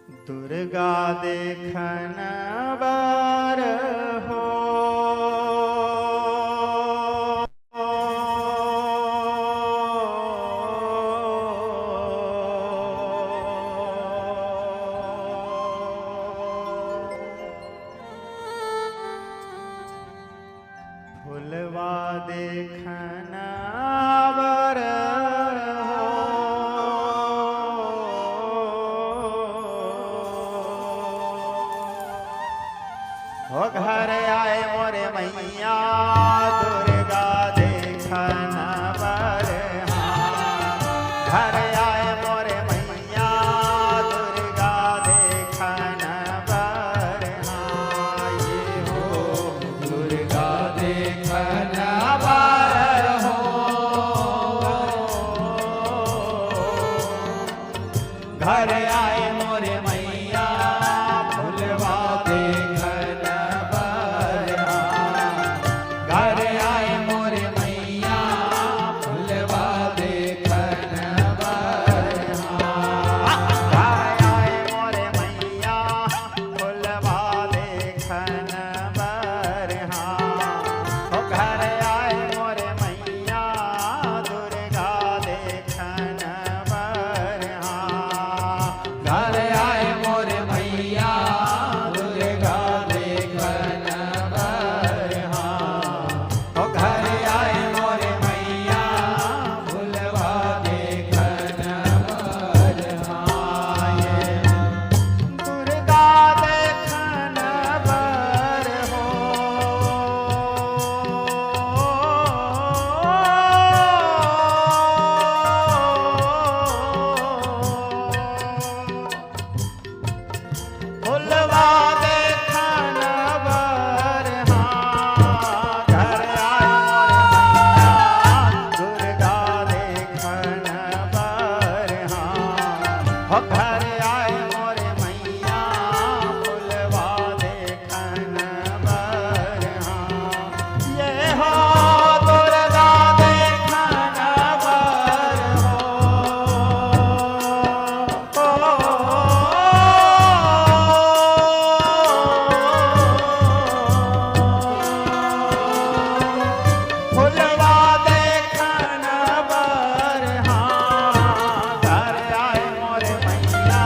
दुर्गा देखन बार हो फुलवा देखन बार हो घर आए मोरे मैया दुर्गा देखन बर घर आए मोरे मैया दुर्गा देखन बर ये हो दुर्गा देखन बर हो घर आए मोरे मैया फुलवा घर आए मोरे मैया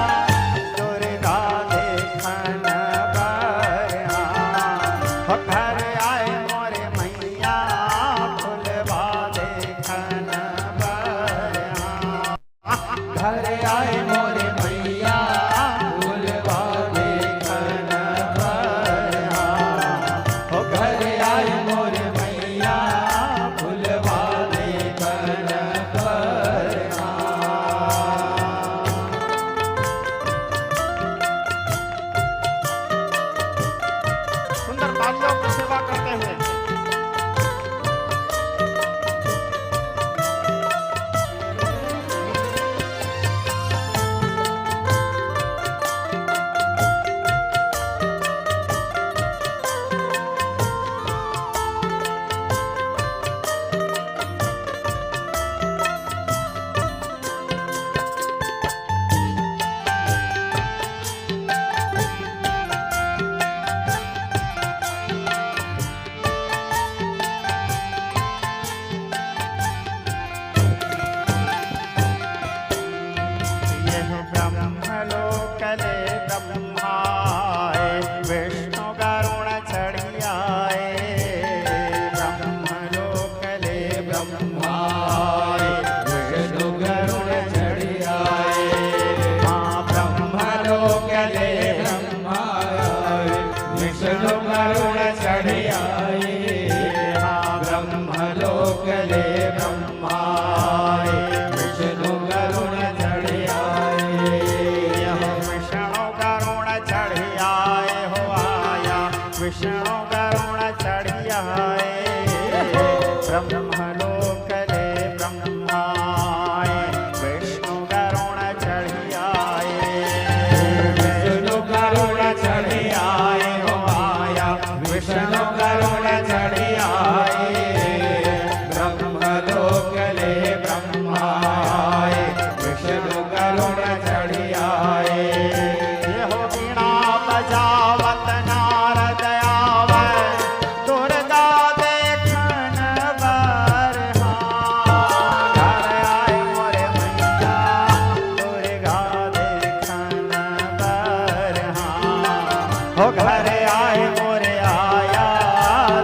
हो घर आए मोरे आया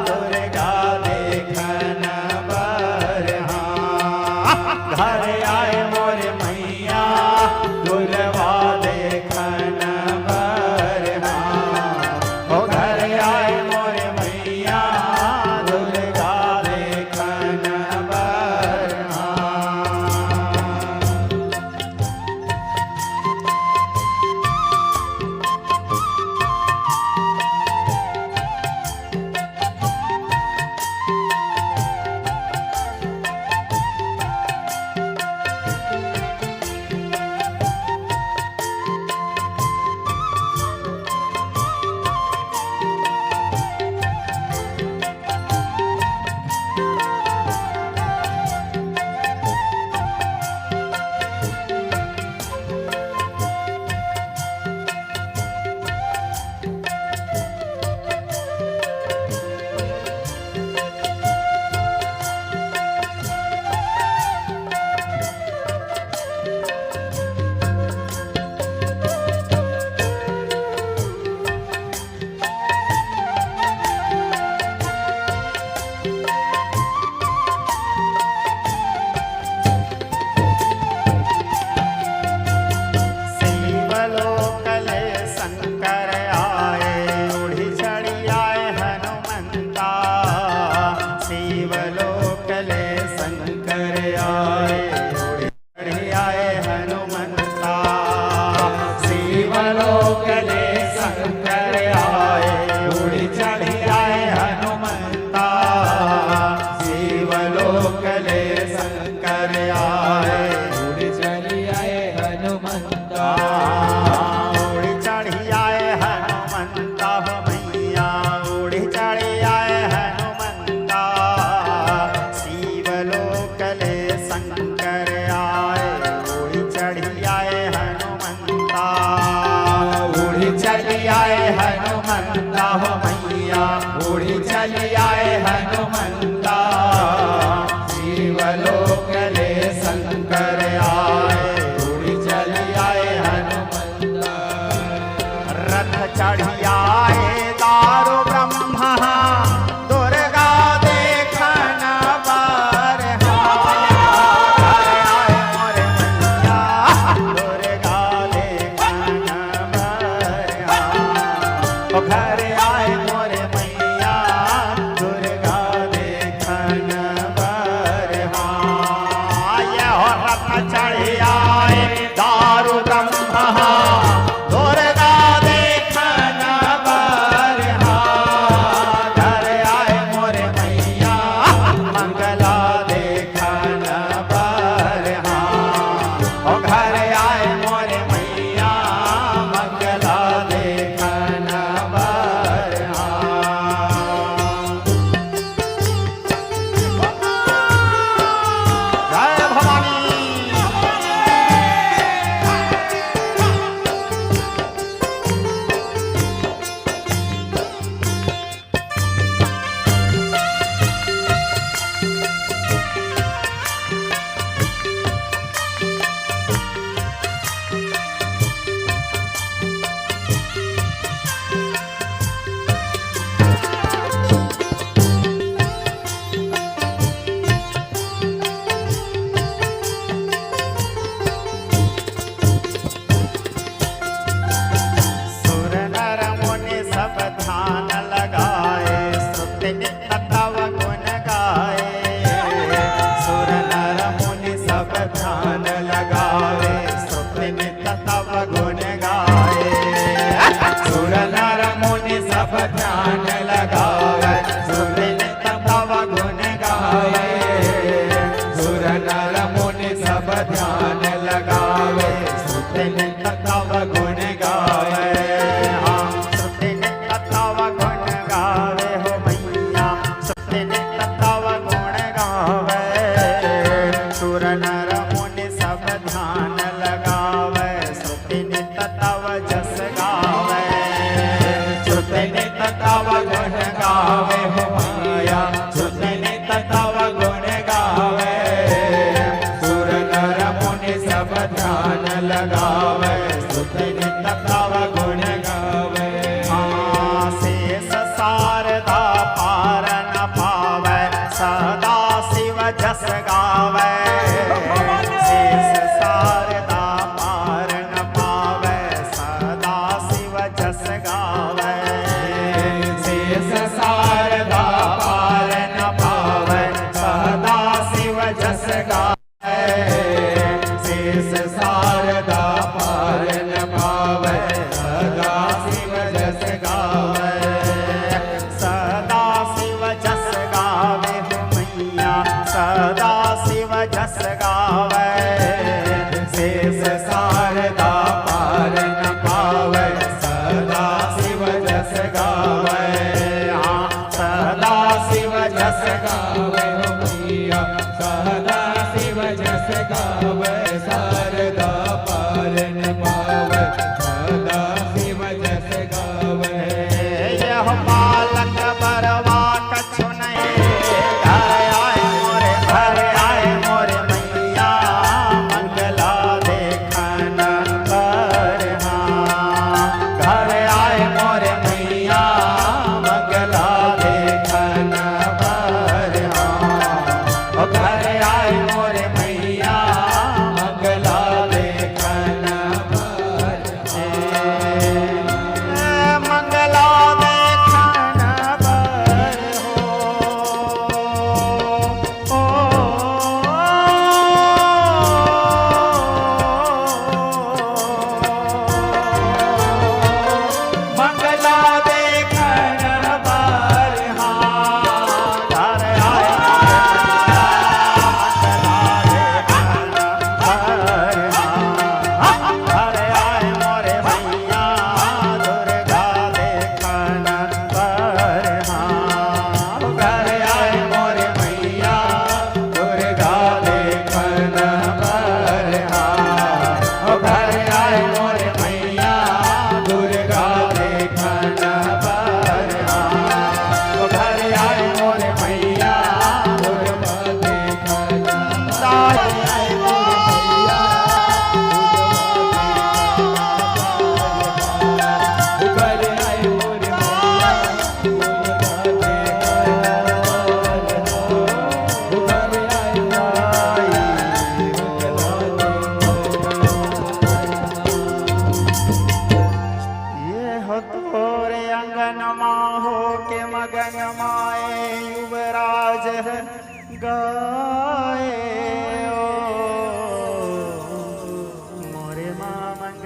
दुर्गा देखन बर हाँ घर आए मोरे मैया दुर्गा देखन बर हाँ हो घर आए मोरे मैया दुर्गा देखन बर हाँ शिवलोकले शंकर आए उड़ी चढ़ी आए हनुमंता शिवलोकले शंकर आए उड़ी चढ़ी आए हनुमंता शिवलोकले शंकर आए उड़ी चढ़ी आए हनुमंता शिवलोकले शंकर आए उड़ी चली आए हनुमंता उड़ी चढ़ी आए हनुमंता हो मैया उड़ी चढ़ी आए हनुमंता शिवलोकले शंकर आए उड़ी चढ़ी आए हनुमंता उड़ी चली आए हनुमंता हो मैया उड़ी चली आए हनुमंता शिवलोकले शंकर आए उड़ी चली आए हनुमंता रथ चढ़ी आए दारू ब्रह्मा दुर्गा देखन बर घर आए मोरे मैया दुर्गा देखन बर ओ घर आए मोरे मैया दुर्गा देखन बर ये हो रथ चढ़ी आए दारू ब्रह्मा दुर्गा देखन बर घर आए मोरे मैया मंगला देखन बर ओ घर आए मोरे मैया मंगला देखन बर जय भवानी सुर नर मुनि सब ध्यान लगाए श्रुति नित्य तव गुण गाए सुर नर मुनि सब ध्यान लगाए श्रुति नित्य तव गुण गाए सुर नर मुनि सब ध्यान लगाए श्रुति नित्य तव गुण गाए सुर नर मुनि सब ध्यान लगावे श्रुति नित्य तव गुण गावे श्रुति नित्य तव गुण गावे हो मैया श्रुति नित्य तव गुण गावे सुर नर मुनि सब ध्यान लगावे श्रुति नित्य तव जस गावे श्रुति नित्य तव गुण गावे हो मैया श्रुति नित्य तव गुण गावे सुर नर मुनि सब ध्यान लगावे श्रुति नित्य तव गुण गावे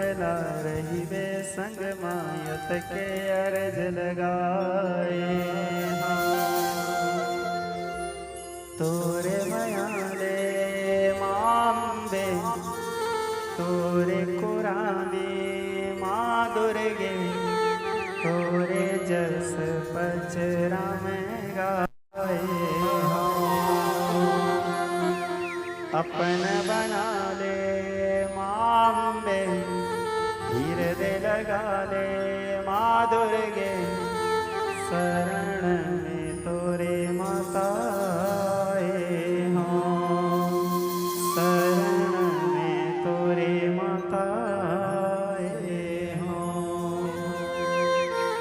सकला रही बे संग मायत के अर्ज लगाए तोरे मयाले मांबे तोरे कुरानी माँ दुर्गे तोरे जस पचरा में गाए अपन बना ले मांबे हृदय लगा ले माँ दुर्गे शरण में तोरे माता शरण में तोरे माता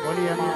बोलिए माँ